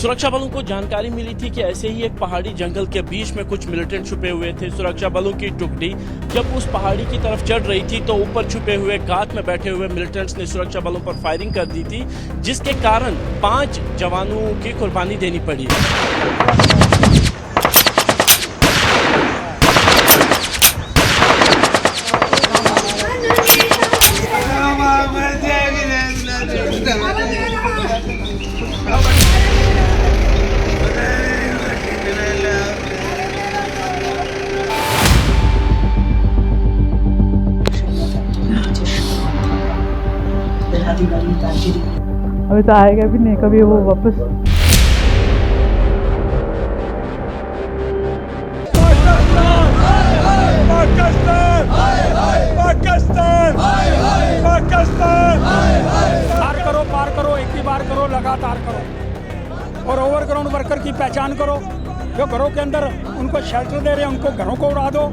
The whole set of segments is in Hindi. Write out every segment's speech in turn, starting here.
सुरक्षा बलों को जानकारी मिली थी कि ऐसे ही एक पहाड़ी जंगल के बीच में कुछ मिलिटेंट छुपे हुए थे। सुरक्षा बलों की टुकड़ी जब उस पहाड़ी की तरफ चढ़ रही थी तो ऊपर छुपे हुए गात में बैठे हुए मिलिटेंट्स ने सुरक्षा बलों पर फायरिंग कर दी थी, जिसके कारण 5 जवानों की कुर्बानी देनी पड़ी। अभी तो आएगा भी नहीं कभी वो वापस। पार करो, एक ही बार करो, लगातार करो और ओवरग्राउंड वर्कर की पहचान करो। जो घरों के अंदर उनको शेल्टर दे रहे हैं उनको घरों को उड़ा दो।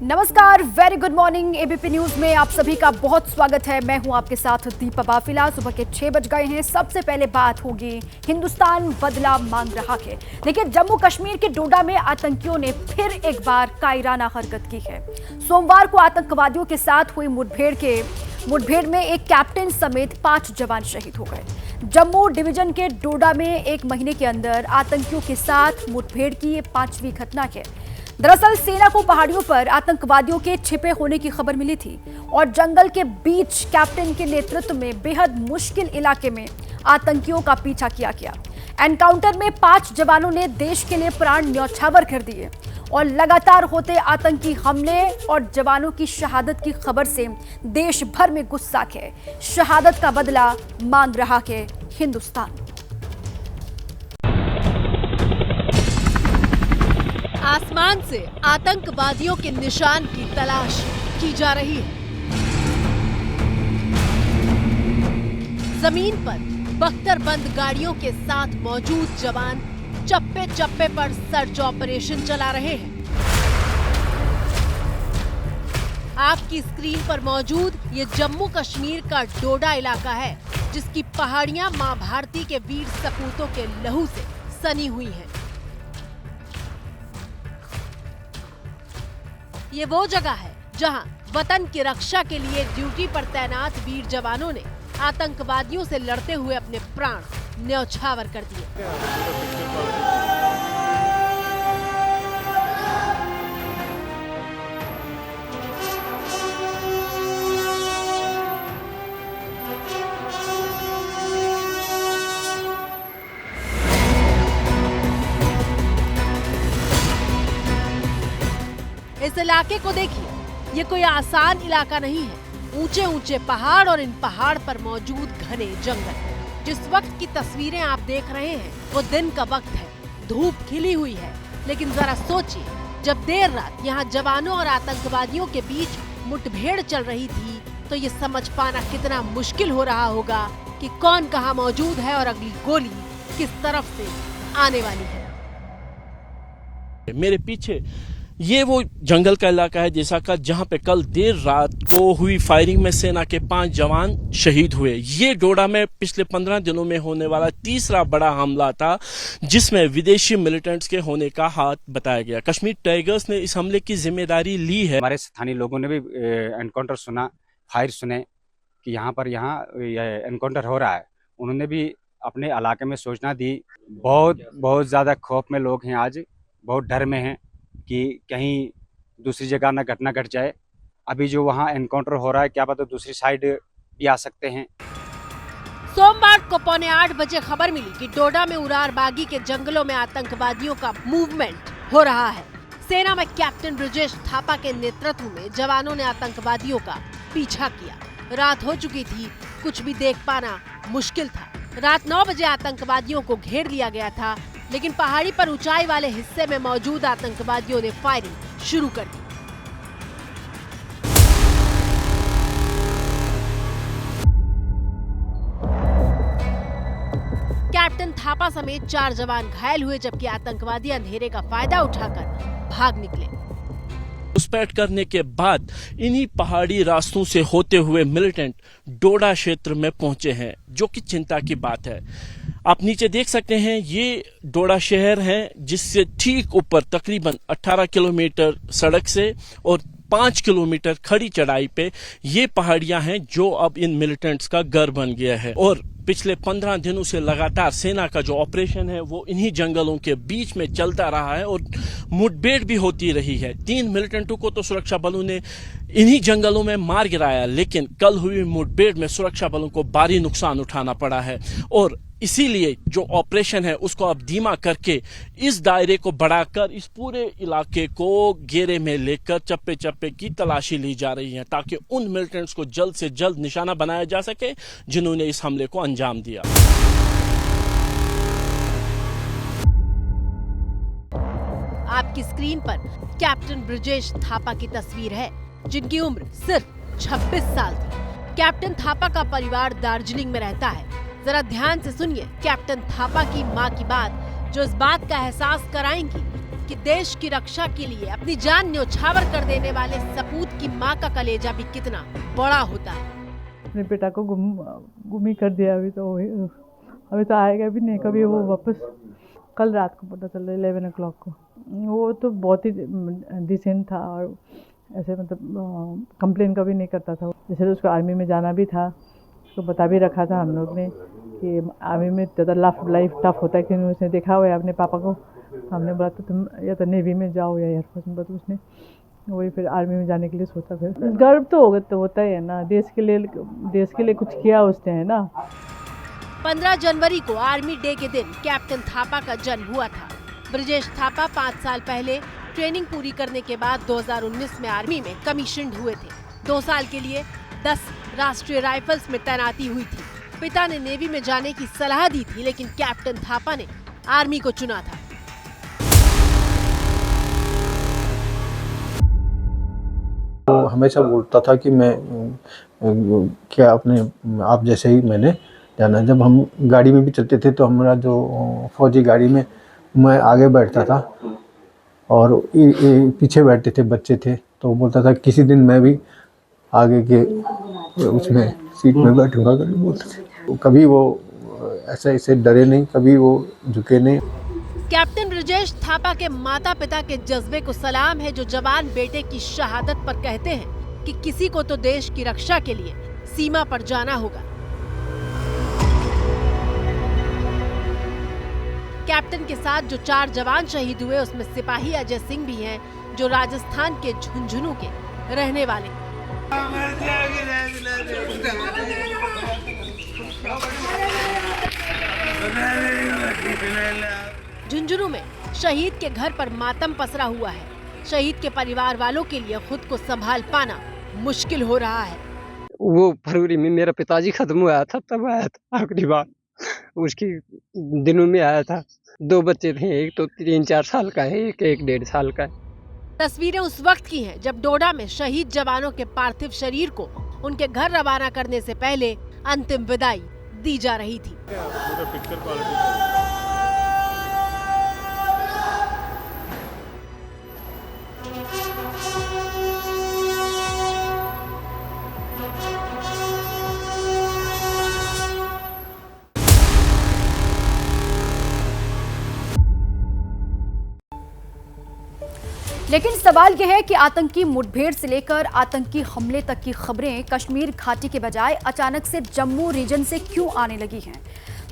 नमस्कार, very good morning. ABP news में आप सभी का बहुत स्वागत है। मैं हूं आपके साथ दीपा बाफिला। सुबह के 6 बज गए हैं। सबसे पहले बात होगी हिंदुस्तान बदला मांग रहा है। लेकिन जम्मू कश्मीर के डोडा में आतंकियों ने फिर एक बार कायराना हरकत की है। सोमवार को आतंकवादियों के साथ हुई मुठभेड़ में एक कैप्टन समेत 5 जवान शहीद हो गए। जम्मू डिवीजन के डोडा में 1 महीने के अंदर आतंकियों के साथ मुठभेड़ की ये 5वीं घटना है। दरअसल सेना को पहाड़ियों पर आतंकवादियों के छिपे होने की खबर मिली थी और जंगल के बीच कैप्टन के नेतृत्व में बेहद मुश्किल इलाके में आतंकियों का पीछा किया गया। एनकाउंटर में 5 जवानों ने देश के लिए प्राण न्यौछावर कर दिए और लगातार होते आतंकी हमले और जवानों की शहादत की खबर से देश भर में गुस्सा है। शहादत का बदला मांग रहा है हिंदुस्तान। आसमान से आतंकवादियों के निशान की तलाश की जा रही है। जमीन पर बख्तरबंद गाड़ियों के साथ मौजूद जवान चप्पे चप्पे पर सर्च ऑपरेशन चला रहे हैं। आपकी स्क्रीन पर मौजूद ये जम्मू कश्मीर का डोडा इलाका है, जिसकी पहाड़ियां मां भारती के वीर सपूतों के लहू से सनी हुई हैं। ये वो जगह है जहां वतन की रक्षा के लिए ड्यूटी पर तैनात वीर जवानों ने आतंकवादियों से लड़ते हुए अपने प्राण न्यौछावर कर दिए। इस इलाके को देखिए, ये कोई आसान इलाका नहीं है। ऊंचे ऊंचे पहाड़ और इन पहाड़ पर मौजूद घने जंगल। जिस वक्त की तस्वीरें आप देख रहे हैं वो दिन का वक्त है, धूप खिली हुई है। लेकिन जरा सोचिए, जब देर रात यहाँ जवानों और आतंकवादियों के बीच मुठभेड़ चल रही थी तो ये समझ पाना कितना मुश्किल हो रहा होगा कि कौन कहाँ मौजूद है और अगली गोली किस तरफ से आने वाली है। मेरे पीछे ये वो जंगल का इलाका है जैसा का, जहां पे कल देर रात को हुई फायरिंग में सेना के 5 जवान शहीद हुए। ये डोडा में पिछले 15 दिनों में होने वाला तीसरा बड़ा हमला था, जिसमें विदेशी मिलिटेंट्स के होने का हाथ बताया गया। कश्मीर टाइगर्स ने इस हमले की जिम्मेदारी ली है। हमारे स्थानीय लोगों ने भी एनकाउंटर सुना, फायर सुने कि यहाँ एनकाउंटर हो रहा है। उन्होंने भी अपने इलाके में सूचना दी। बहुत ज्यादा खौफ में लोग हैं, आज बहुत डर में हैं कि कहीं दूसरी जगह ना घटना घट जाए। अभी जो वहाँ एनकाउंटर हो रहा है, क्या पता दूसरी साइड भी आ सकते हैं। सोमवार को 7:45 बजे खबर मिली कि डोडा में उरार बागी के जंगलों में आतंकवादियों का मूवमेंट हो रहा है। सेना में कैप्टन ब्रजेश थापा के नेतृत्व में जवानों ने आतंकवादियों का पीछा किया। रात हो चुकी थी, कुछ भी देख पाना मुश्किल था। रात 9 बजे आतंकवादियों को घेर लिया गया था, लेकिन पहाड़ी पर ऊंचाई वाले हिस्से में मौजूद आतंकवादियों ने फायरिंग शुरू कर दी। कैप्टन थापा समेत 4 जवान घायल हुए, जबकि आतंकवादी अंधेरे का फायदा उठाकर भाग निकले। उस घुसपैठ करने के बाद इन्हीं पहाड़ी रास्तों से होते हुए मिलिटेंट डोडा क्षेत्र में पहुंचे हैं, जो कि चिंता की बात है। आप नीचे देख सकते हैं, ये डोडा शहर है जिससे ठीक ऊपर तकरीबन 18 किलोमीटर सड़क से और 5 किलोमीटर खड़ी चढ़ाई पे ये पहाड़ियां हैं जो अब इन मिलिटेंट्स का घर बन गया है। और पिछले 15 दिनों से लगातार सेना का जो ऑपरेशन है वो इन्हीं जंगलों के बीच में चलता रहा है और मुठभेड़ भी होती रही है। 3 मिलिटेंटों को तो सुरक्षा बलों ने इन्हीं जंगलों में मार गिराया, लेकिन कल हुई मुठभेड़ में सुरक्षा बलों को भारी नुकसान उठाना पड़ा है और इसीलिए जो ऑपरेशन है उसको अब धीमा करके इस दायरे को बढ़ाकर इस पूरे इलाके को घेरे में लेकर चप्पे चप्पे की तलाशी ली जा रही है, ताकि उन मिलिटेंट्स को जल्द से जल्द निशाना बनाया जा सके जिन्होंने इस हमले को अंजाम दिया। आपकी स्क्रीन पर कैप्टन ब्रजेश थापा की तस्वीर है, जिनकी उम्र सिर्फ 26 साल थी। कैप्टन थापा का परिवार दार्जिलिंग में रहता है। जरा ध्यान से सुनिए कैप्टन थापा की मां की बात, जो इस बात का एहसास कराएंगी कि देश की रक्षा के लिए अपनी जान न्यौछावर कर देने वाले सपूत की मां का कलेजा भी कितना बड़ा होता है। अपने बेटा को गुम ही कर दिया। अभी तो आएगा भी नहीं कभी वो वापस। कल रात को पता चला 11 o'clock को। वो तो बहुत ही डिसेंट था और ऐसे मतलब कंप्लेन कभी नहीं करता था। जैसे तो उसको आर्मी में जाना भी था, उसको बता भी रखा था हम लोग ने कि आर्मी में ज़्यादा लाइफ टफ होता है, क्योंकि उसने देखा हुआ है अपने पापा को। हमने बोला तो तुम या तो नेवी में जाओ या एयरफोर्स में, तो उसने वही फिर आर्मी में जाने के लिए सोचा। फिर गर्व तो होता ही है ना, देश के लिए कुछ किया उसने, है ना। 15 जनवरी को आर्मी डे के दिन कैप्टन थापा का जन्म हुआ था। ब्रजेश थापा 5 साल पहले ट्रेनिंग पूरी करने के बाद 2019 में आर्मी में कमीशन्ड हुए थे। 2 साल के लिए 10 राष्ट्रीय राइफल्स में तैनाती हुई थी। पिता ने नेवी में जाने की सलाह दी थी, लेकिन कैप्टन थापा ने आर्मी को चुना था। वो हमेशा बोलता था कि मैं क्या अपने आप जैसे ही मैंने जाना। जब हम गाड़ी में भी चलते थे तो हमारा जो फौजी गाड़ी में मैं आगे बैठता था और पीछे बैठते थे बच्चे थे, तो वो बोलता था किसी दिन मैं भी आगे के उसमें सीट में बैठूंगा। बोलते थे कभी वो ऐसे डरे नहीं, कभी वो झुके नहीं। कैप्टन ब्रजेश थापा के माता पिता के जज्बे को सलाम है, जो जवान बेटे की शहादत पर कहते हैं कि किसी को तो देश की रक्षा के लिए सीमा पर जाना होगा। कैप्टन के साथ जो 4 जवान शहीद हुए उसमें सिपाही अजय सिंह भी हैं, जो राजस्थान के झुंझुनू के रहने वाले। झुंझुनू में शहीद के घर पर मातम पसरा हुआ है। शहीद के परिवार वालों के लिए खुद को संभाल पाना मुश्किल हो रहा है। वो फरवरी में मेरा पिताजी खत्म हुआ था, तब आया था आखिरी बार। उसकी दिनों में आया था। 2 बच्चे थे, एक तो 3-4 साल का है, एक 1.5 साल का है। तस्वीरें उस वक्त की हैं जब डोडा में शहीद जवानों के पार्थिव शरीर को उनके घर रवाना करने से पहले अंतिम विदाई दी जा रही थी। लेकिन सवाल यह है कि आतंकी मुठभेड़ से लेकर आतंकी हमले तक की खबरें कश्मीर घाटी के बजाय अचानक से जम्मू रीजन से क्यों आने लगी हैं?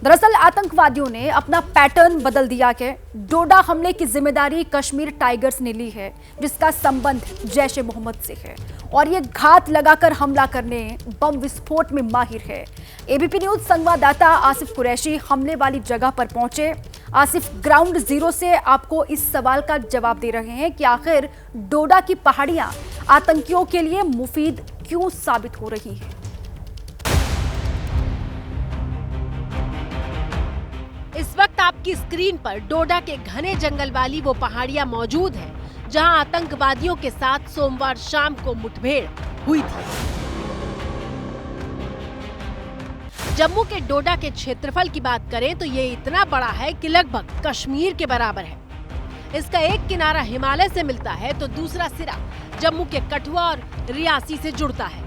दरअसल आतंकवादियों ने अपना पैटर्न बदल दिया है। डोडा हमले की जिम्मेदारी कश्मीर टाइगर्स ने ली है, जिसका संबंध जैश ए मोहम्मद से है और ये घात लगाकर हमला करने, बम विस्फोट में माहिर है। एबीपी न्यूज संवाददाता आसिफ कुरैशी हमले वाली जगह पर पहुंचे। आसिफ, ग्राउंड जीरो से आपको इस सवाल का जवाब दे रहे हैं कि आखिर डोडा की पहाड़ियां आतंकियों के लिए मुफीद क्यों साबित हो रही हैं? इस वक्त आपकी स्क्रीन पर डोडा के घने जंगल वाली वो पहाड़ियां मौजूद हैं, जहां आतंकवादियों के साथ सोमवार शाम को मुठभेड़ हुई थी। जम्मू के डोडा के क्षेत्रफल की बात करें तो ये इतना बड़ा है कि लगभग कश्मीर के बराबर है। इसका एक किनारा हिमालय से मिलता है तो दूसरा सिरा जम्मू के कठुआ और रियासी से जुड़ता है।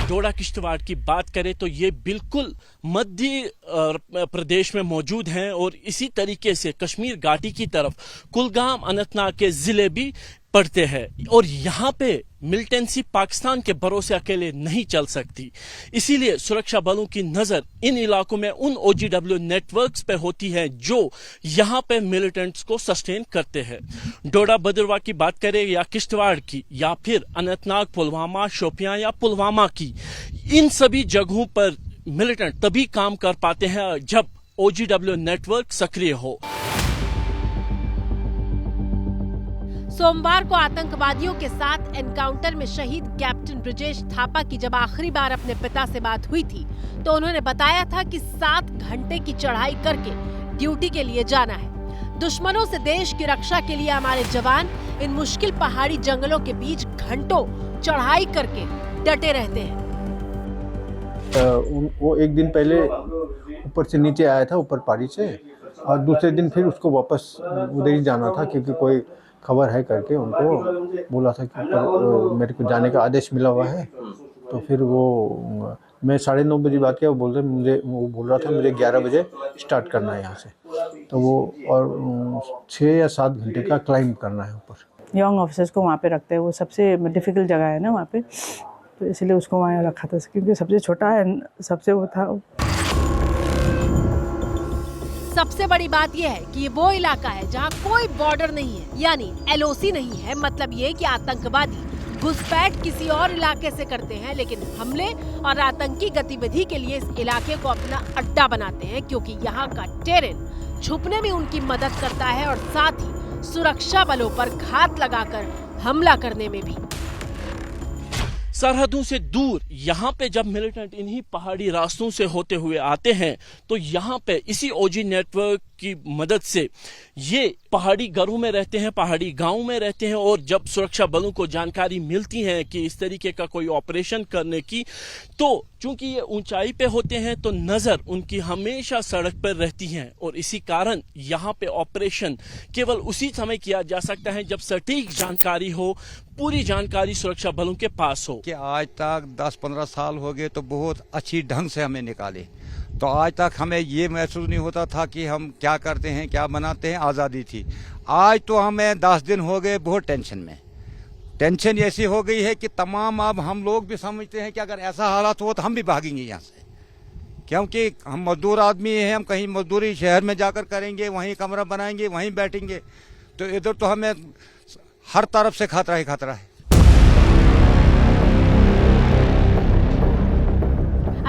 डोडा किश्तवाड़ की बात करें तो ये बिल्कुल मध्य प्रदेश में मौजूद हैं और इसी तरीके से कश्मीर घाटी की तरफ कुलगाम अनंतनाग के जिले भी पड़ते हैं और यहाँ पे मिलिटेंसी पाकिस्तान के भरोसे अकेले नहीं चल सकती। इसीलिए सुरक्षा बलों की नजर इन इलाकों में उन OGW नेटवर्क्स पे होती है जो यहाँ पे मिलिटेंट्स को सस्टेन करते हैं। डोडा भद्रवाह की बात करें या किश्तवाड़ की या फिर अनंतनाग, पुलवामा, शोपियां या पुलवामा की, इन सभी जगहों पर मिलिटेंट तभी काम कर पाते हैं जब OGW नेटवर्क सक्रिय हो। सोमवार को आतंकवादियों के साथ एनकाउंटर में शहीद कैप्टन ब्रजेश थापा की जब आखिरी बार अपने पिता से बात हुई थी तो उन्होंने बताया था कि 7 घंटे की चढ़ाई करके ड्यूटी के लिए जाना है। दुश्मनों से देश की रक्षा के लिए हमारे जवान इन मुश्किल पहाड़ी जंगलों के बीच घंटों चढ़ाई करके डटे रहते हैं। वो एक दिन पहले ऊपर से नीचे आया था, ऊपर पहाड़ी से, और दूसरे दिन फिर उसको वापस उधर ही जाना था क्योंकि कोई खबर है करके उनको बोला था कि मेरे को जाने का आदेश मिला हुआ है। तो फिर वो मैं 9:30 बजे बात किया, वो बोल रहा था मुझे 11 बजे स्टार्ट करना है यहाँ से। तो वो और 6 या 7 घंटे का क्लाइंब करना है ऊपर। यंग ऑफिसर्स को वहाँ पे रखते हैं, वो सबसे डिफ़िकल्ट जगह है ना वहाँ पे, तो इसलिए उसको वहाँ रखा था क्योंकि सबसे छोटा है, सबसे वो था। सबसे बड़ी बात यह है कि ये वो इलाका है जहां कोई बॉर्डर नहीं है, यानी LOC नहीं है। मतलब ये कि आतंकवादी घुसपैठ किसी और इलाके से करते हैं, लेकिन हमले और आतंकी गतिविधि के लिए इस इलाके को अपना अड्डा बनाते हैं क्योंकि यहाँ का टेरेन छुपने में उनकी मदद करता है और साथ ही सुरक्षा बलों पर घात लगाकर हमला करने में भी। सरहदों से दूर यहाँ पे जब मिलिटेंट इन्हीं पहाड़ी रास्तों से होते हुए आते हैं तो यहाँ पे इसी OG नेटवर्क की मदद से ये पहाड़ी घरों में रहते हैं, पहाड़ी गांवों में रहते हैं और जब सुरक्षा बलों को जानकारी मिलती है कि इस तरीके का कोई ऑपरेशन करने की, तो चूंकि ये ऊंचाई पे होते हैं तो नजर उनकी हमेशा सड़क पर रहती है और इसी कारण यहाँ पे ऑपरेशन केवल उसी समय किया जा सकता है जब सटीक जानकारी हो, पूरी जानकारी सुरक्षा बलों के पास हो। कि आज तक 10-15 साल हो गए तो बहुत अच्छी ढंग से हमें निकाले, तो आज तक हमें ये महसूस नहीं होता था कि हम क्या करते हैं, क्या बनाते हैं, आज़ादी थी। आज तो हमें 10 दिन हो गए बहुत टेंशन में। टेंशन ऐसी हो गई है कि तमाम अब हम लोग भी समझते हैं कि अगर ऐसा हालात हो तो हम भी भागेंगे यहाँ से, क्योंकि हम मजदूर आदमी हैं, हम कहीं मजदूरी शहर में जाकर करेंगे, वहीं कमरा बनाएंगे, वहीं बैठेंगे, तो इधर तो हमें हर तरफ से खतरा ही खतरा है।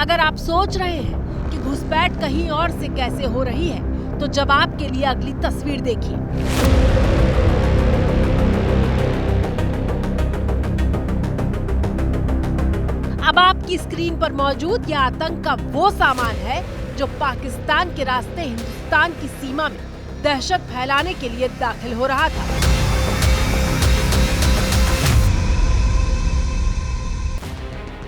अगर आप सोच रहे हैं कि घुसपैठ कहीं और से कैसे हो रही है तो जवाब के लिए अगली तस्वीर देखिए। अब आपकी स्क्रीन पर मौजूद यह आतंक का वो सामान है जो पाकिस्तान के रास्ते हिंदुस्तान की सीमा में दहशत फैलाने के लिए दाखिल हो रहा था।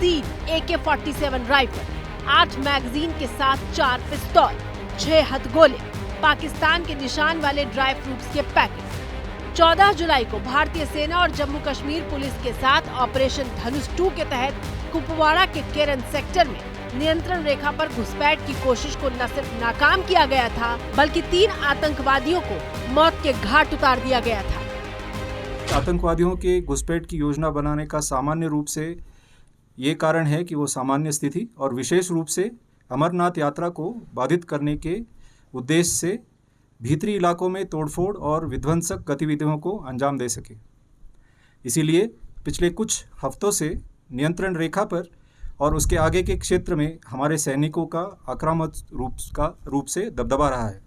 तीन AK-47 राइफल, 8 मैगजीन के साथ 4 पिस्तौल, 6 हथगोले, पाकिस्तान के निशान वाले ड्राई फ्रूट्स के पैकेट। 14 जुलाई को भारतीय सेना और जम्मू कश्मीर पुलिस के साथ ऑपरेशन धनुष 2 के तहत कुपवाड़ा के केरन सेक्टर में नियंत्रण रेखा पर घुसपैठ की कोशिश को न सिर्फ नाकाम किया गया था बल्कि 3 आतंकवादियों को मौत के घाट उतार दिया गया था। आतंकवादियों के घुसपैठ की योजना बनाने का सामान्य रूप से ये कारण है कि वो सामान्य स्थिति और विशेष रूप से अमरनाथ यात्रा को बाधित करने के उद्देश्य से भीतरी इलाकों में तोड़फोड़ और विध्वंसक गतिविधियों को अंजाम दे सके। इसीलिए पिछले कुछ हफ्तों से नियंत्रण रेखा पर और उसके आगे के क्षेत्र में हमारे सैनिकों का आक्रामक रूप से दबदबा रहा है।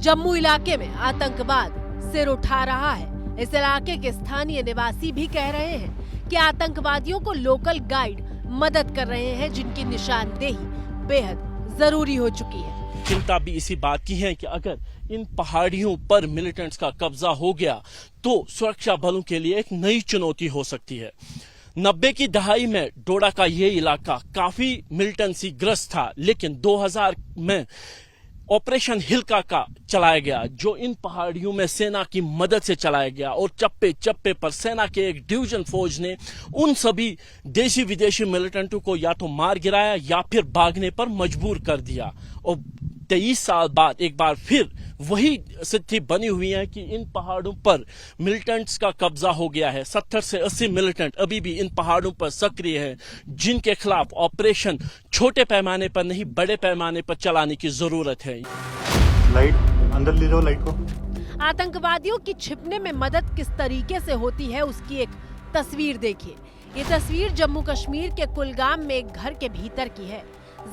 जम्मू इलाके में आतंकवाद सिर उठा रहा है। इस इलाके के स्थानीय निवासी भी कह रहे हैं कि आतंकवादियों को लोकल गाइड मदद कर रहे हैं जिनकी निशानदेही बेहद जरूरी हो चुकी है। चिंता भी इसी बात की है कि अगर इन पहाड़ियों पर मिलिटेंट्स का कब्जा हो गया तो सुरक्षा बलों के लिए एक नई चुनौती हो सकती है। 90 की दहाई में डोडा का ये इलाका काफी मिलिटेंसी ग्रस्त था, लेकिन 2000 में ऑपरेशन हिलका का चलाया गया, जो इन पहाड़ियों में सेना की मदद से चलाया गया और चप्पे चप्पे पर सेना के एक डिवीजन फौज ने उन सभी देशी विदेशी मिलिटेंटों को या तो मार गिराया या फिर भागने पर मजबूर कर दिया। और 23 साल बाद एक बार फिर वही स्थिति बनी हुई है कि इन पहाड़ों पर मिलिटेंट्स का कब्जा हो गया है। 70 से 80 मिलिटेंट अभी भी इन पहाड़ों पर सक्रिय है, जिनके खिलाफ ऑपरेशन छोटे पैमाने पर नहीं बड़े पैमाने पर चलाने की जरूरत है। लाइट अंदर ले जाओ, लाइट को। आतंकवादियों की छिपने में मदद किस तरीके से होती है उसकी एक तस्वीर देखिए। ये तस्वीर जम्मू कश्मीर के कुलगाम में एक घर के भीतर की है।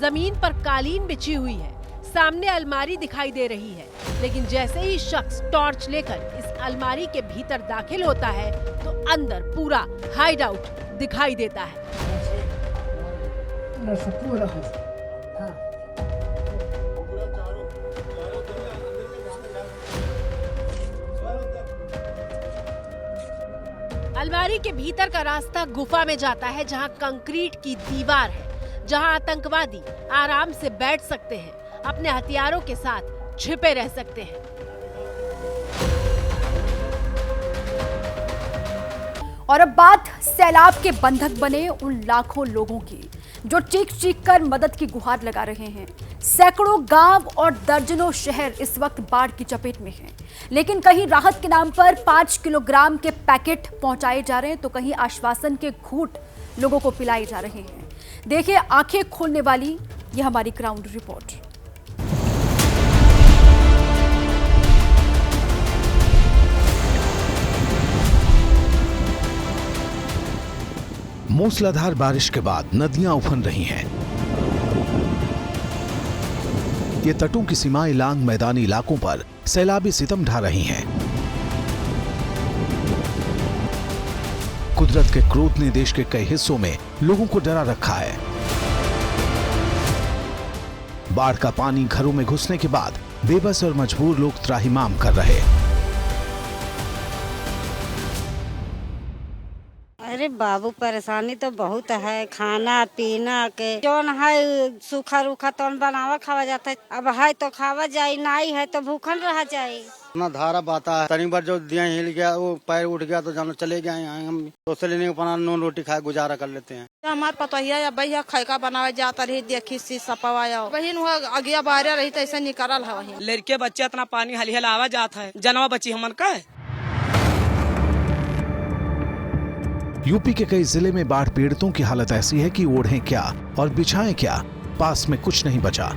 जमीन पर कालीन बिछी हुई है, सामने अलमारी दिखाई दे रही है, लेकिन जैसे ही शख्स टॉर्च लेकर इस अलमारी के भीतर दाखिल होता है तो अंदर पूरा हाइड आउट दिखाई देता है। अलमारी के भीतर का रास्ता गुफा में जाता है, जहां कंक्रीट की दीवार है, जहां आतंकवादी आराम से बैठ सकते हैं, अपने हथियारों के साथ छिपे रह सकते हैं। और अब बात सैलाब के बंधक बने उन लाखों लोगों की जो चीख चीख कर मदद की गुहार लगा रहे हैं। सैकड़ों गांव और दर्जनों शहर इस वक्त बाढ़ की चपेट में हैं, लेकिन कहीं राहत के नाम पर 5 किलोग्राम के पैकेट पहुंचाए जा रहे हैं तो कहीं आश्वासन के घूंट लोगों को पिलाए जा रहे हैं। देखिए आंखें खोलने वाली यह हमारी ग्राउंड रिपोर्ट। मूसलाधार बारिश के बाद नदियां उफन रही हैं। ये तटों की सीमाएं लांग मैदानी इलाकों पर सैलाबी सितम ढा रही हैं। कुदरत के क्रोध ने देश के कई हिस्सों में लोगों को डरा रखा है। बाढ़ का पानी घरों में घुसने के बाद बेबस और मजबूर लोग त्राहिमाम कर रहे। अरे बाबू परेशानी तो बहुत है, खाना पीना के जौन है सूखा रूखा तो बनावा खावा जाता है। अब है तो खावा जाए, नहीं है तो भूखन रहा जाए। अपना धारा बाता है, तनी बार जो दिया हिल गया वो पैर उठ गया तो जानो चले गए हम तो से लेने अपना नून रोटी खाए गुजारा कर लेते हैं। हमारे पतोहिया या भैया खैका बनावे जाता रही, देखी सी सपवाया बहन हुआ अगिया बाहर रही तो ऐसे निकल है। वही लड़के बच्चे इतना पानी हलिहल आवा जाता है, जनवा बच्ची हमन का है। यूपी के कई जिले में बाढ़ पीड़ितों की हालत ऐसी है कि ओढ़ें क्या और बिछाएं क्या, पास में कुछ नहीं बचा।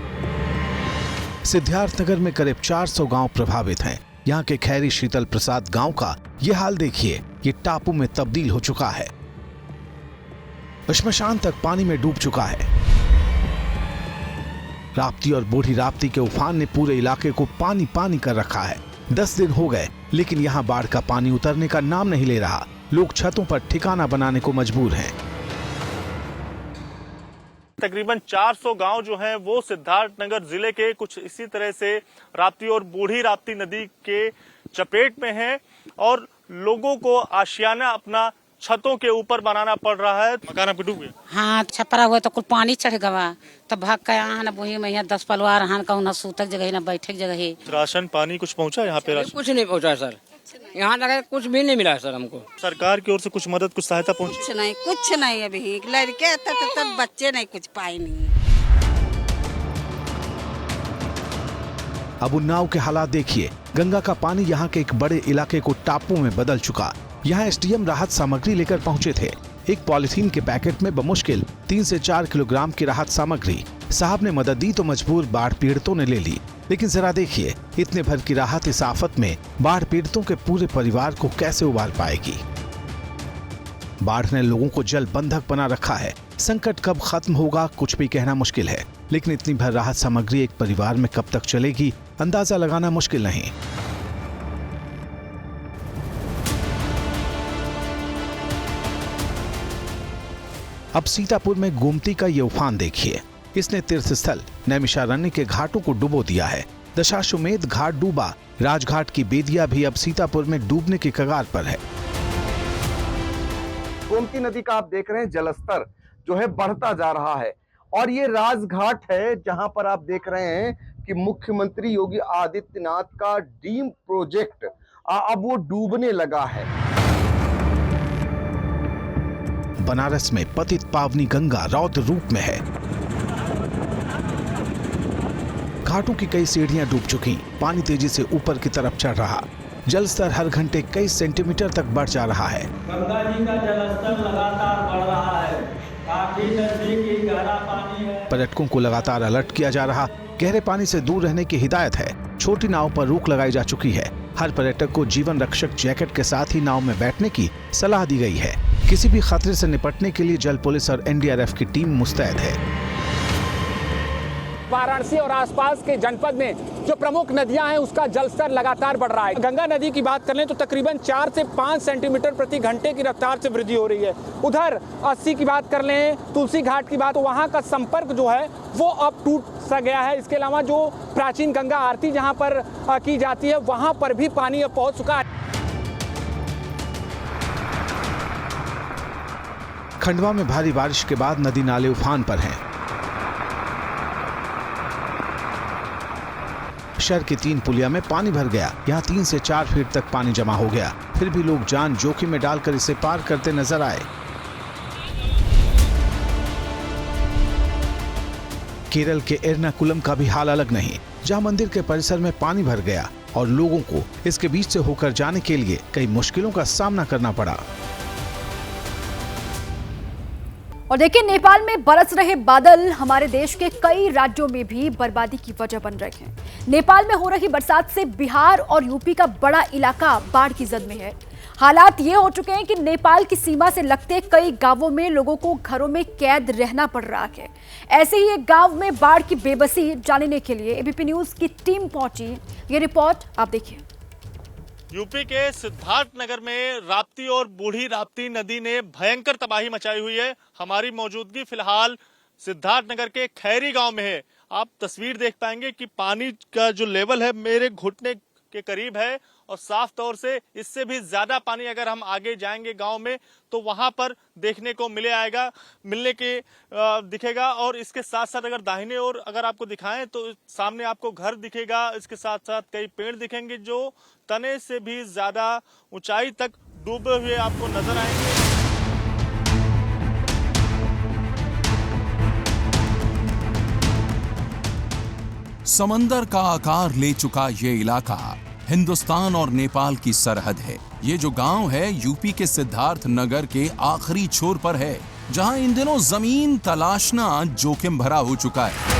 सिद्धार्थनगर में करीब 400 गांव प्रभावित हैं। यहाँ के खैरी शीतल प्रसाद गांव का ये हाल देखिए, ये टापू में तब्दील हो चुका है। श्मशान तक पानी में डूब चुका है। राप्ती और बूढ़ी राप्ती के उफान ने पूरे इलाके को पानी पानी कर रखा है। 10 दिन हो गए, लेकिन यहाँ बाढ़ का पानी उतरने का नाम नहीं ले रहा। लोग छतों पर ठिकाना बनाने को मजबूर हैं। तकरीबन 400 गांव जो हैं वो सिद्धार्थनगर जिले के कुछ इसी तरह से राप्ती और बूढ़ी राप्ती नदी के चपेट में हैं और लोगों को आशियाना अपना छतों के ऊपर बनाना पड़ रहा है। मकान आपके डूब गए? हाँ, छपरा हुआ तो कुल पानी चढ़ गवा तो भाग के यहाँ न बोही में 10 पलवार हान का न सूतक जगह न बैठक जगह। राशन पानी कुछ पहुंचा यहाँ पे? राशन कुछ नहीं पहुंचा सर, यहाँ लगा कुछ भी नहीं मिला सर हमको। सरकार की ओर से कुछ मदद कुछ सहायता पहुंची? कुछ नहीं अभी लड़के तब बच्चे नहीं कुछ पाए नहीं। अब उन्नाव के हालात देखिए। गंगा का पानी यहाँ के एक बड़े इलाके को टापू में बदल चुका। यहाँ एसडीएम राहत सामग्री लेकर पहुंचे थे। एक पॉलिथीन के पैकेट में बमुश्किल 3 से 4 किलोग्राम की राहत सामग्री। साहब ने मदद दी तो मजबूर बाढ़ पीड़ितों ने ले ली। लेकिन जरा देखिए, इतने भर की राहत इस आफत में बाढ़ पीड़ितों के पूरे परिवार को कैसे उबार पाएगी। बाढ़ ने लोगों को जल बंधक बना रखा है। संकट कब खत्म होगा कुछ भी कहना मुश्किल है, लेकिन इतनी भर राहत सामग्री एक परिवार में कब तक चलेगी अंदाजा लगाना मुश्किल नहीं। अब सीतापुर में गोमती का ये उफान देखिए। इसने तीर्थ स्थल नैमिषारण्य के घाटों को डुबो दिया है। दशाश्वमेध घाट डूबा। राजघाट की बेदिया भी अब सीतापुर में डूबने की कगार पर है। गोमती नदी का आप देख रहे हैं जलस्तर जो है बढ़ता जा रहा है और ये राजघाट है जहां पर आप देख रहे हैं कि मुख्यमंत्री योगी आदित्यनाथ का ड्रीम प्रोजेक्ट अब वो डूबने लगा है। बनारस में पतित पावनी गंगा रौद्र रूप में है। घाटों की कई सीढ़ियां डूब चुकी, पानी तेजी से ऊपर की तरफ चढ़ रहा, जल स्तर हर घंटे कई सेंटीमीटर तक बढ़ जा रहा है। गंगा जी का जलस्तर लगातार बढ़ रहा है, काफी नजदीकी गहरा पानी है। पर्यटकों को लगातार अलर्ट किया जा रहा, गहरे पानी से दूर रहने की हिदायत है। छोटी नाव पर रोक लगाई जा चुकी है। हर पर्यटक को जीवन रक्षक जैकेट के साथ ही नाव में बैठने की सलाह दी गई है। किसी भी खतरे से निपटने के लिए जल पुलिस और एनडीआरएफ की टीम मुस्तैद है। वाराणसी और आसपास के जनपद में जो प्रमुख नदियां हैं उसका जलस्तर लगातार बढ़ रहा है। गंगा नदी की बात कर लें तो तकरीबन 4 से 5 सेंटीमीटर प्रति घंटे की रफ्तार से वृद्धि हो रही है। उधर 80 की बात कर लें, तुलसी घाट की बात, तो वहां का संपर्क जो है वो अब टूट सा गया है। इसके अलावा जो प्राचीन गंगा आरती जहां पर की जाती है वहां पर भी पानी अब पहुंच चुका है। खंडवा में भारी बारिश के बाद नदी नाले उफान पर हैं। शहर की 3 पुलिया में पानी भर गया। यहाँ 3 से 4 फीट तक पानी जमा हो गया। फिर भी लोग जान जोखिम में डालकर इसे पार करते नजर आए। केरल के एर्नाकुलम का भी हाल अलग नहीं, जहाँ मंदिर के परिसर में पानी भर गया और लोगों को इसके बीच से होकर जाने के लिए कई मुश्किलों का सामना करना पड़ा। और देखिए, नेपाल में बरस रहे बादल हमारे देश के कई राज्यों में भी बर्बादी की वजह बन रहे हैं। नेपाल में हो रही बरसात से बिहार और यूपी का बड़ा इलाका बाढ़ की जद में है। हालात ये हो चुके हैं कि नेपाल की सीमा से लगते कई गांवों में लोगों को घरों में कैद रहना पड़ रहा है। ऐसे ही एक गांव में बाढ़ की बेबसी जानने के लिए एबीपी न्यूज की टीम पहुंची। ये रिपोर्ट आप देखिए। यूपी के सिद्धार्थनगर में राप्ती और बूढ़ी राप्ती नदी ने भयंकर तबाही मचाई हुई है। हमारी मौजूदगी फिलहाल सिद्धार्थनगर के खैरी गांव में है। आप तस्वीर देख पाएंगे कि पानी का जो लेवल है मेरे घुटने के करीब है और साफ तौर से इससे भी ज्यादा पानी अगर हम आगे जाएंगे गांव में तो वहां पर देखने को दिखेगा। और इसके साथ साथ अगर दाहिने ओर अगर आपको दिखाएं तो सामने आपको घर दिखेगा। इसके साथ साथ कई पेड़ दिखेंगे जो तने से भी ज्यादा ऊंचाई तक डूबे हुए आपको नजर आएंगे। समंदर का आकार ले चुका ये इलाका हिंदुस्तान और नेपाल की सरहद है। ये जो गांव है यूपी के सिद्धार्थनगर के आखिरी छोर पर है, जहां इन दिनों जमीन तलाशना जोखिम भरा हो चुका है।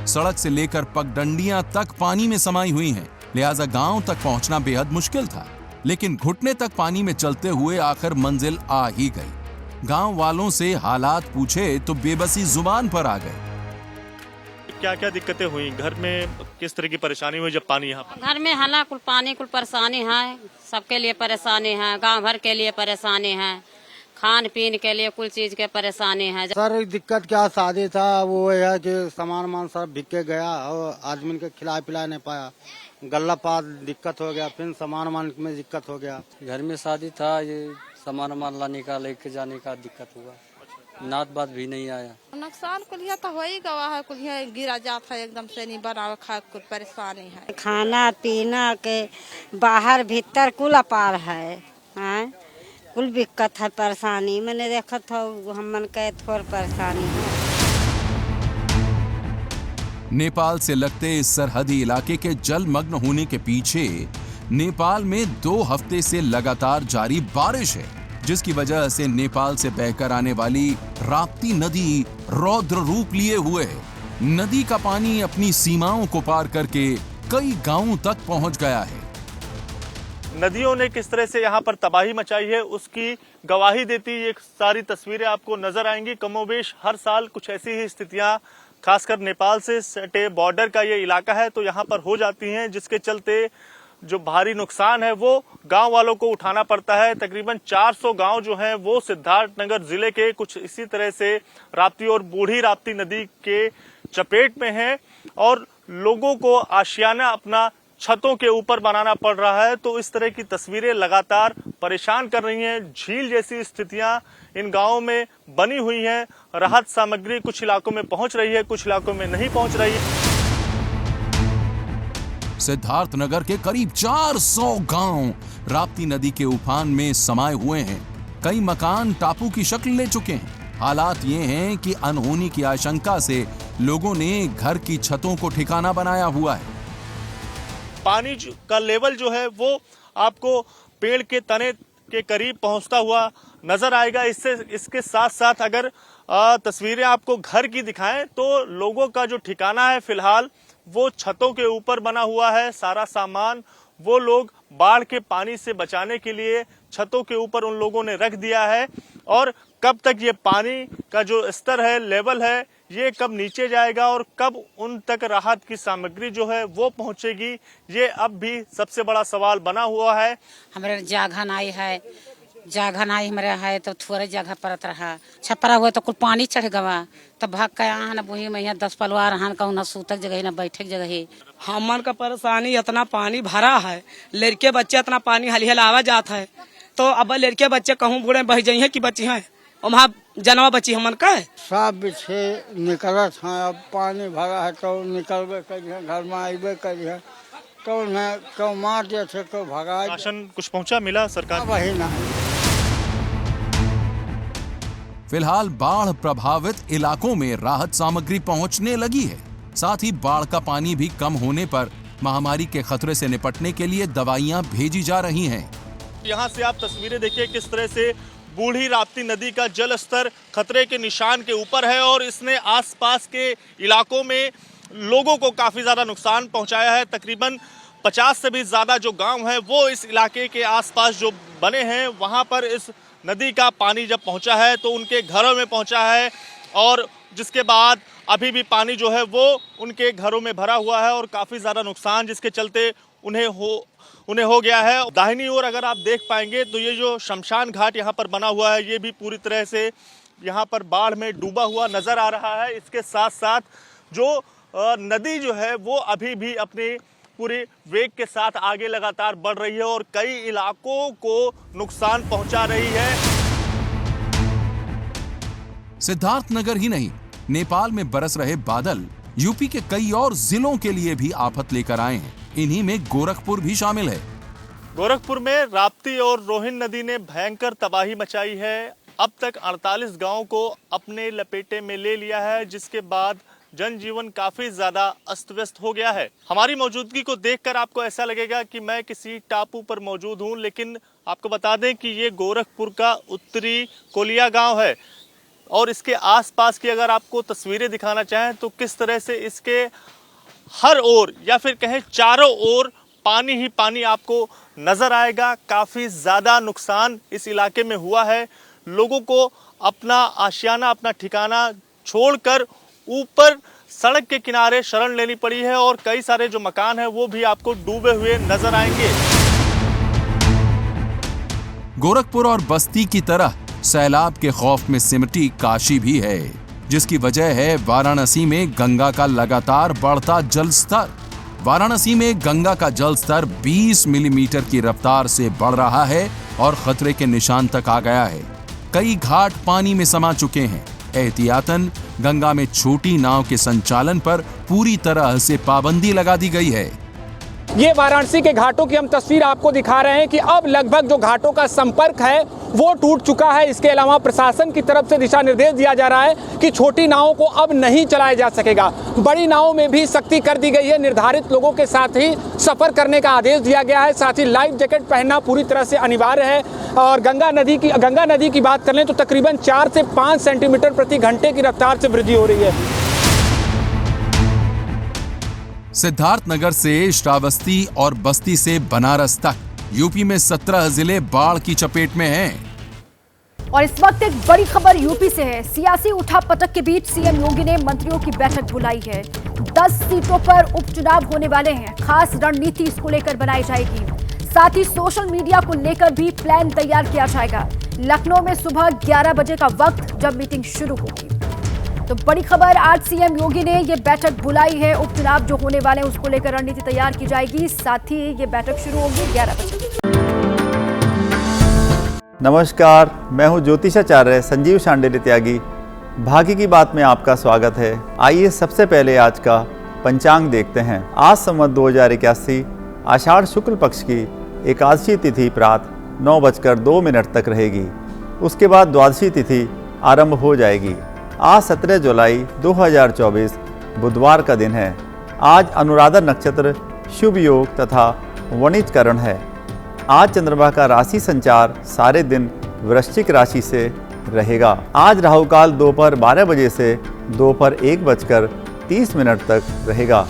सड़क से लेकर पगडंडियां तक पानी में समाई हुई हैं, लिहाजा गांव तक पहुंचना बेहद मुश्किल था। लेकिन घुटने तक पानी में चलते हुए आखिर मंजिल आ ही गई। गांव वालों से हालात पूछे तो बेबसी जुबान पर आ गए। क्या क्या दिक्कतें हुई घर में, किस तरह की परेशानी हुई जब पानी यहाँ पर? घर में हला कुल पानी कुल परेशानी है, सबके लिए परेशानी है, गांव भर के लिए परेशानी है, खान पीन के लिए कुल चीज के परेशानी है। सर दिक्कत क्या शादी था वो है कि सामान सब बिक के गया और आदमी के खिला पिला नहीं पाया, गल्ला पात दिक्कत हो गया, फिर सामान में दिक्कत हो गया। घर में शादी था, ये सामान लाने का लेके जाने का दिक्कत हुआ, नात बात भी नहीं आया। नुकसान कुलिया तो हो ही गवा है, कुलिया गिरा जाता है एकदम से, नहीं बनावे खा कुछ परेशानी है। खाना पीना के बाहर भीतर कुल अपार है, कुल दिक्कत है, परेशानी मैंने देखा था हमन के थोड़ी परेशानी है। नेपाल से लगते इस सरहदी इलाके के जलमग्न होने के पीछे नेपाल में 2 हफ्ते से लगातार जारी बारिश है, जिसकी वजह से नेपाल से बहकर आने वाली राप्ती नदी रौद्र रूप लिए हुए है। नदी का पानी अपनी सीमाओं को पार करके कई गांवों तक पहुंच गया है। नदियों ने किस तरह से यहाँ पर तबाही मचाई है उसकी गवाही देती ये सारी तस्वीरें आपको नजर आएंगी। कमोबेश हर साल कुछ ऐसी ही स्थितियां खासकर नेपाल से सटे बॉर्डर का ये इलाका है तो यहाँ पर हो जाती हैं, जिसके चलते जो भारी नुकसान है वो गांव वालों को उठाना पड़ता है। तकरीबन 400 गांव जो हैं वो सिद्धार्थनगर जिले के कुछ इसी तरह से राप्ती और बूढ़ी राप्ती नदी के चपेट में हैं और लोगों को आशियाना अपना छतों के ऊपर बनाना पड़ रहा है। तो इस तरह की तस्वीरें लगातार परेशान कर रही हैं। झील जैसी स्थितियां इन गांवों में बनी हुई हैं। राहत सामग्री कुछ इलाकों में पहुंच रही है, कुछ इलाकों में नहीं पहुंच रही है। सिद्धार्थनगर के करीब 400 गांव राप्ती नदी के उफान में समाये हुए हैं। कई मकान टापू की शक्ल ले चुके हैं। हालात ये हैं कि अनहोनी की आशंका से लोगों ने घर की छतों को ठिकाना बनाया हुआ है। पानी का लेवल जो है वो आपको पेड़ के तने के करीब पहुंचता हुआ नजर आएगा। इसके साथ साथ अगर तस्वीरें आपको घर की दिखाएं तो लोगों का जो ठिकाना है फिलहाल वो छतों के ऊपर बना हुआ है। सारा सामान वो लोग बाढ़ के पानी से बचाने के लिए छतों के ऊपर उन लोगों ने रख दिया है। और कब तक ये पानी का जो स्तर है, लेवल है, ये कब नीचे जाएगा और कब उन तक राहत की सामग्री जो है वो पहुंचेगी, ये अब भी सबसे बड़ा सवाल बना हुआ है। हमारे जागहन आई है, जागहन आई हमारे है तो थोड़े जगह परत रहा, छपरा हुआ तो कुल पानी चढ़ गवा, तब भाग के यहाँ न बुही में 10 पलवार हन कहूँ न सूतक जगह न बैठक जगह। हमन का परेशानी इतना पानी भरा है, लड़के बच्चे इतना पानी हलिहलावा जाता है, तो अब लड़के बच्चे कहूँ बूढ़े बह जाइए कि बच्ची हैं वहाँ जनवा बची हमन का सब बिछे निकलत हैं। अब पानी भरा है तो निकलबे करिए, घर में आइबे करिए तो उन्हें क्यों मार दिए थे क्यों भगा। राशन कुछ पहुँचा मिला सरकार? वही ना। फिलहाल बाढ़ प्रभावित इलाकों में राहत सामग्री पहुंचने लगी है। साथ ही बाढ़ का पानी भी कम होने पर महामारी के खतरे से निपटने के लिए दवाइयां भेजी जा रही हैं। यहाँ से आप तस्वीरें देखिए किस तरह से बूढ़ी राप्ती नदी का जल स्तर खतरे के निशान के ऊपर है और इसने आसपास के इलाकों में लोगों को काफी ज्यादा नुकसान पहुंचाया है। तकरीबन 50 से भी ज्यादा जो गांव हैं वो इस इलाके के आसपास जो बने हैं वहां पर इस नदी का पानी जब पहुंचा है तो उनके घरों में पहुंचा है और जिसके बाद अभी भी पानी जो है वो उनके घरों में भरा हुआ है और काफी ज्यादा नुकसान जिसके चलते उन्हें हो गया है। दाहिनी ओर अगर आप देख पाएंगे तो ये जो शमशान घाट यहाँ पर बना हुआ है ये भी पूरी तरह से यहाँ पर बाढ़ में डूबा हुआ नजर आ रहा है। इसके साथ साथ जो नदी जो है वो अभी भी अपने पूरे वेग के साथ आगे लगातार बढ़ रही है और कई इलाकों को नुकसान पहुंचा रही है। सिद्धार्थनगर ही नहीं, नेपाल में बरस रहे बादल यूपी के कई और जिलों के लिए भी आफत लेकर आए हैं। इन्हीं में गोरखपुर भी शामिल है। गोरखपुर में राप्ती और रोहिन नदी ने भयंकर तबाही मचाई है। अब तक 48 गांवों को अपने लपेटे में ले लिया है, जिसके बाद जनजीवन काफी ज्यादा अस्त व्यस्त हो गया है। हमारी मौजूदगी को देखकर आपको ऐसा लगेगा कि मैं किसी टापू पर मौजूद हूं, लेकिन आपको बता दें कि ये गोरखपुर का उत्तरी कोलिया गांव है और इसके आसपास की अगर आपको तस्वीरें दिखाना चाहें तो किस तरह से इसके हर ओर या फिर कहें चारों ओर पानी ही पानी आपको नजर आएगा। काफी ज्यादा नुकसान इस इलाके में हुआ है। लोगों को अपना आशियाना, अपना ठिकाना छोड़कर ऊपर सड़क के किनारे शरण लेनी पड़ी है और कई सारे जो मकान हैं वो भी आपको डूबे हुए नजर आएंगे। गोरखपुर और बस्ती की तरह सैलाब के खौफ में सिमटी काशी भी है, जिसकी वजह है वाराणसी में गंगा का लगातार बढ़ता जल स्तर। वाराणसी में गंगा का जल स्तर 20 मिलीमीटर की रफ्तार से बढ़ रहा है और खतरे के निशान तक आ गया है। कई घाट पानी में समा चुके हैं। एहतियातन गंगा में छोटी नाव के संचालन पर पूरी तरह से पाबंदी लगा दी गई है। ये वाराणसी के घाटों की हम तस्वीर आपको दिखा रहे हैं कि अब लगभग जो घाटों का संपर्क है वो टूट चुका है। इसके अलावा प्रशासन की तरफ से दिशा निर्देश दिया जा रहा है कि छोटी नावों को अब नहीं चलाया जा सकेगा। बड़ी नावों में भी सख्ती कर दी गई है। निर्धारित लोगों के साथ ही सफर करने का आदेश दिया गया है। साथ ही लाइफ जैकेट पहनना पूरी तरह से अनिवार्य है। और गंगा नदी की बात कर लें तो तकरीबन 4 से 5 सेंटीमीटर प्रति घंटे की रफ्तार से वृद्धि हो रही है। सिद्धार्थनगर से श्रावस्ती और बस्ती से बनारस तक यूपी में 17 जिले बाढ़ की चपेट में हैं। और इस वक्त एक बड़ी खबर यूपी से है। सियासी उठापटक के बीच सीएम योगी ने मंत्रियों की बैठक बुलाई है। 10 सीटों पर उपचुनाव होने वाले हैं। खास रणनीति इसको लेकर बनाई जाएगी। साथ ही सोशल मीडिया को लेकर भी प्लान तैयार किया जाएगा। लखनऊ में सुबह 11 बजे का वक्त जब मीटिंग शुरू होगी। तो बड़ी खबर, आज सीएम योगी ने ये बैठक बुलाई है। उपचुनाव जो होने वाले हैं उसको लेकर रणनीति तैयार की जाएगी। साथ ही ये बैठक शुरू होगी 11 बजे। नमस्कार, मैं हूं ज्योतिषाचार्य संजीव शांडिल्य त्यागी। भाग्य की बात में आपका स्वागत है। आइए सबसे पहले आज का पंचांग देखते हैं। आज संवत 2081 आषाढ़ शुक्ल पक्ष की एकादशी तिथि प्रातः 9:02 तक रहेगी। उसके बाद द्वादशी तिथि आरंभ हो जाएगी। आज 17 जुलाई 2024 बुधवार का दिन है। आज अनुराधा नक्षत्र, शुभ योग तथा वणिजकरण है। आज चंद्रमा का राशि संचार सारे दिन वृश्चिक राशि से रहेगा। आज राहु काल दोपहर 12 बजे से दोपहर 1:30 तक रहेगा।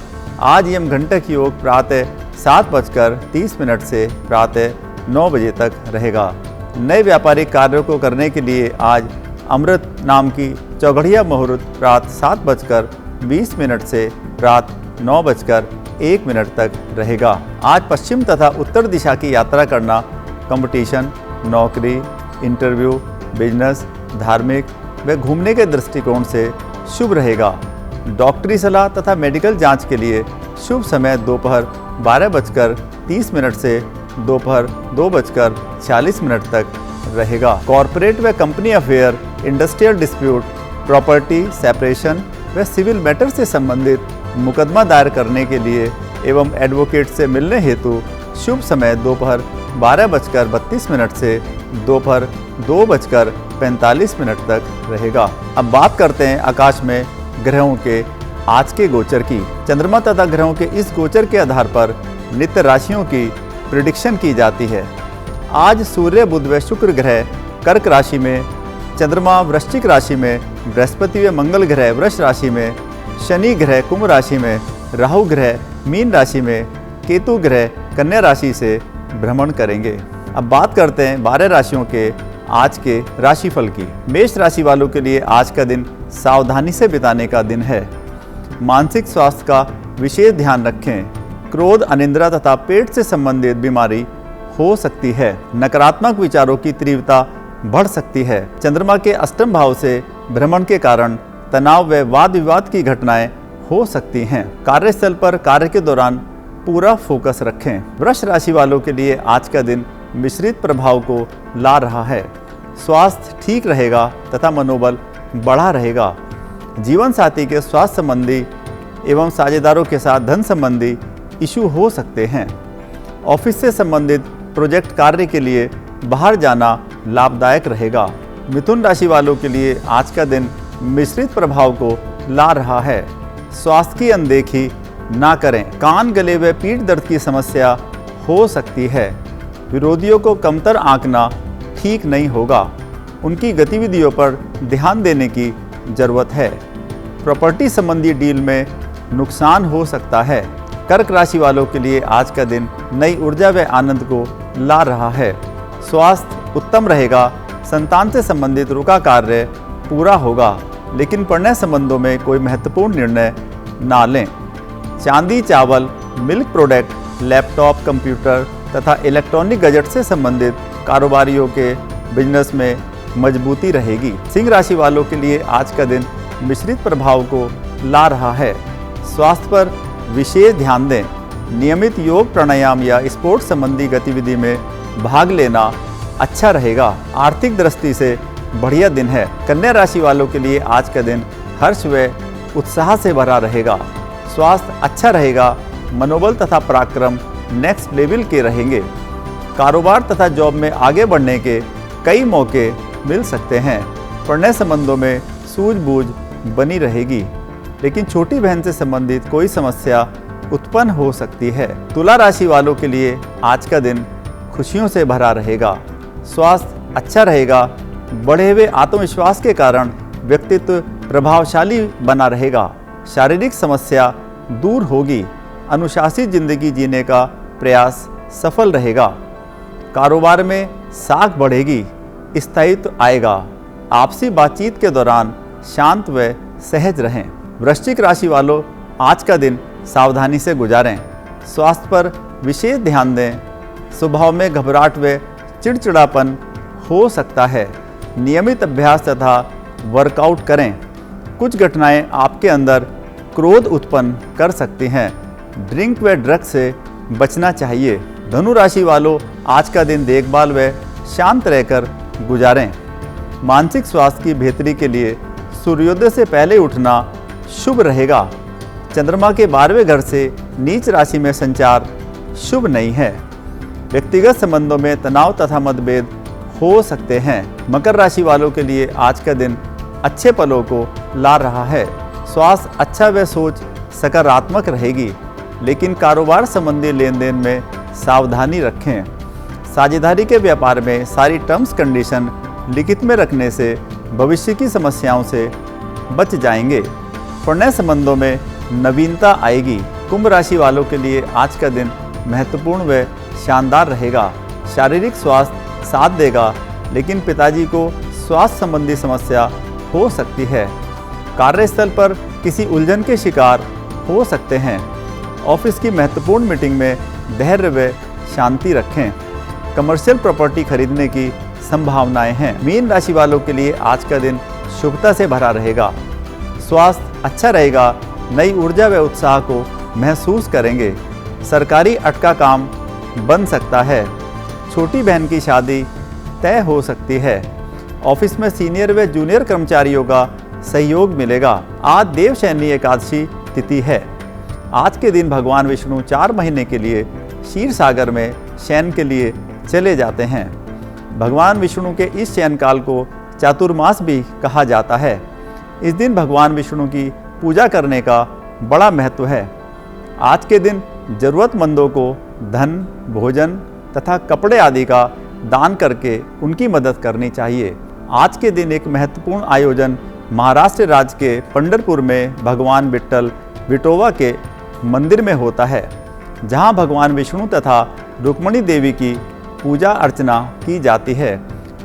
आज यमघंटक योग प्रातः 7:30 से प्रातः 9 बजे तक रहेगा। नए व्यापारिक कार्यों को करने के लिए आज अमृत नाम की चौघड़िया मुहूर्त प्रातः 7:20 से प्रातः 9:01 तक रहेगा। आज पश्चिम तथा उत्तर दिशा की यात्रा करना कंपटीशन, नौकरी, इंटरव्यू, बिजनेस, धार्मिक व घूमने के दृष्टिकोण से शुभ रहेगा। डॉक्टरी सलाह तथा मेडिकल जांच के लिए शुभ समय दोपहर 12:30 से दोपहर 2:40 तक रहेगा। कॉरपोरेट व company affair, industrial dispute, property separation व सिविल मैटर से संबंधित मुकदमा दायर करने के लिए एवं एडवोकेट से मिलने हेतु शुभ समय दोपहर 12:32 से दोपहर 2:45 तक रहेगा। अब बात करते हैं आकाश में ग्रहों के आज के गोचर की। चंद्रमा तथा ग्रहों के इस गोचर के आधार पर नित्य राशियों की प्रिडिक्शन की जाती है। आज सूर्य, बुध व शुक्र ग्रह कर्क राशि में, चंद्रमा वृश्चिक राशि में, बृहस्पति व मंगल ग्रह वृष राशि में, शनि ग्रह कुंभ राशि में, राहु ग्रह मीन राशि में, केतु ग्रह कन्या राशि से भ्रमण करेंगे। अब बात करते हैं 12 राशियों के आज के राशिफल की। मेष राशि वालों के लिए आज का दिन सावधानी से बिताने का दिन है। मानसिक स्वास्थ्य का विशेष ध्यान रखें। क्रोध, अनिद्रा तथा पेट से संबंधित बीमारी हो सकती है। नकारात्मक विचारों की तीव्रता बढ़ सकती है। चंद्रमा के अष्टम भाव से भ्रमण के कारण तनाव व वाद विवाद की घटनाएं हो सकती हैं। कार्यस्थल पर कार्य के दौरान पूरा फोकस रखें। वृष राशि वालों के लिए आज का दिन मिश्रित प्रभाव को ला रहा है। स्वास्थ्य ठीक रहेगा तथा मनोबल बढ़ा रहेगा। जीवन साथी के स्वास्थ्य संबंधी एवं साझेदारों के साथ धन संबंधी इशू हो सकते हैं। ऑफिस से संबंधित प्रोजेक्ट कार्य के लिए बाहर जाना लाभदायक रहेगा। मिथुन राशि वालों के लिए आज का दिन मिश्रित प्रभाव को ला रहा है। स्वास्थ्य की अनदेखी ना करें। कान, गले व पीठ दर्द की समस्या हो सकती है। विरोधियों को कमतर आंकना ठीक नहीं होगा। उनकी गतिविधियों पर ध्यान देने की जरूरत है। प्रॉपर्टी संबंधी डील में नुकसान हो सकता है। कर्क राशि वालों के लिए आज का दिन नई ऊर्जा व आनंद को ला रहा है। स्वास्थ्य उत्तम रहेगा। संतान से संबंधित रुका कार्य पूरा होगा, लेकिन प्रणय संबंधों में कोई महत्वपूर्ण निर्णय ना लें। चांदी, चावल, मिल्क प्रोडक्ट, लैपटॉप, कंप्यूटर तथा इलेक्ट्रॉनिक गैजेट से संबंधित कारोबारियों के बिजनेस में मजबूती रहेगी। सिंह राशि वालों के लिए आज का दिन मिश्रित प्रभाव को ला रहा है। स्वास्थ्य पर विशेष ध्यान दें। नियमित योग, प्राणायाम या स्पोर्ट्स संबंधी गतिविधि में भाग लेना अच्छा रहेगा। आर्थिक दृष्टि से बढ़िया दिन है। कन्या राशि वालों के लिए आज का दिन हर्ष व उत्साह से भरा रहेगा। स्वास्थ्य अच्छा रहेगा। मनोबल तथा पराक्रम नेक्स्ट लेवल के रहेंगे। कारोबार तथा जॉब में आगे बढ़ने के कई मौके मिल सकते हैं। प्रणय संबंधों में सूझबूझ बनी रहेगी, लेकिन छोटी बहन से संबंधित कोई समस्या उत्पन्न हो सकती है। तुला राशि वालों के लिए आज का दिन खुशियों से भरा रहेगा। स्वास्थ्य अच्छा रहेगा। बढ़े हुए आत्मविश्वास के कारण व्यक्तित्व प्रभावशाली बना रहेगा। शारीरिक समस्या दूर होगी। अनुशासित जिंदगी जीने का प्रयास सफल रहेगा। कारोबार में साख बढ़ेगी। स्थायित्व आएगा। आपसी बातचीत के दौरान शांत व सहज रहें। वृश्चिक राशि वालों, आज का दिन सावधानी से गुजारें। स्वास्थ्य पर विशेष ध्यान दें। स्वभाव में घबराहट व चिड़चिड़ापन हो सकता है। नियमित अभ्यास तथा वर्कआउट करें। कुछ घटनाएं आपके अंदर क्रोध उत्पन्न कर सकती हैं। ड्रिंक व ड्रग्स से बचना चाहिए। धनु राशि वालों, आज का दिन देखभाल व शांत रहकर गुजारें। मानसिक स्वास्थ्य की बेहतरी के लिए सूर्योदय से पहले उठना शुभ रहेगा। चंद्रमा के 12वें घर से नीच राशि में संचार शुभ नहीं है। व्यक्तिगत संबंधों में तनाव तथा मतभेद हो सकते हैं। मकर राशि वालों के लिए आज का दिन अच्छे पलों को ला रहा है। स्वास्थ्य अच्छा व सोच सकारात्मक रहेगी, लेकिन कारोबार संबंधी लेन देन में सावधानी रखें। साझेदारी के व्यापार में सारी टर्म्स कंडीशन लिखित में रखने से भविष्य की समस्याओं से बच जाएंगे। प्रणय संबंधों में नवीनता आएगी। कुंभ राशि वालों के लिए आज का दिन महत्वपूर्ण व शानदार रहेगा। शारीरिक स्वास्थ्य साथ देगा, लेकिन पिताजी को स्वास्थ्य संबंधी समस्या हो सकती है। कार्यस्थल पर किसी उलझन के शिकार हो सकते हैं। ऑफिस की महत्वपूर्ण मीटिंग में धैर्य व शांति रखें। कमर्शियल प्रॉपर्टी खरीदने की संभावनाएं हैं। मीन राशि वालों के लिए आज का दिन शुभता से भरा रहेगा। स्वास्थ्य अच्छा रहेगा। नई ऊर्जा व उत्साह को महसूस करेंगे। सरकारी अटका काम बन सकता है। छोटी बहन की शादी तय हो सकती है। ऑफिस में सीनियर व जूनियर कर्मचारियों का सहयोग मिलेगा। आज देवशयनी एकादशी तिथि है। आज के दिन भगवान विष्णु 4 महीने के लिए क्षीर सागर में शयन के लिए चले जाते हैं। भगवान विष्णु के इस शयन काल को चातुर्मास भी कहा जाता है। इस दिन भगवान विष्णु की पूजा करने का बड़ा महत्व है। आज के दिन जरूरतमंदों को धन, भोजन तथा कपड़े आदि का दान करके उनकी मदद करनी चाहिए। आज के दिन एक महत्वपूर्ण आयोजन महाराष्ट्र राज्य के पंढरपुर में भगवान विट्ठल विठोबा के मंदिर में होता है, जहां भगवान विष्णु तथा रुक्मिणी देवी की पूजा अर्चना की जाती है।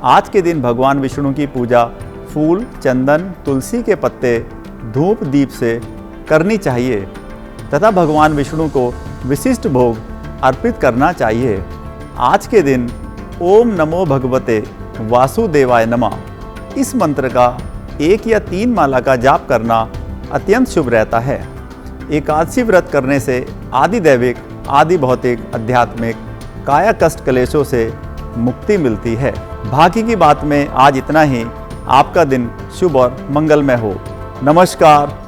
आज के दिन भगवान विष्णु की पूजा फूल, चंदन, तुलसी के पत्ते, धूप, दीप से करनी चाहिए तथा भगवान विष्णु को विशिष्ट भोग अर्पित करना चाहिए। आज के दिन ओम नमो भगवते वासुदेवाय नमः इस मंत्र का 1 या 3 माला का जाप करना अत्यंत शुभ रहता है। एकादशी व्रत करने से आदि दैविक, आदि भौतिक, आध्यात्मिक, काया कष्ट क्लेशों से मुक्ति मिलती है। बाकी की बात में आज इतना ही। आपका दिन शुभ और मंगलमय हो। नमस्कार।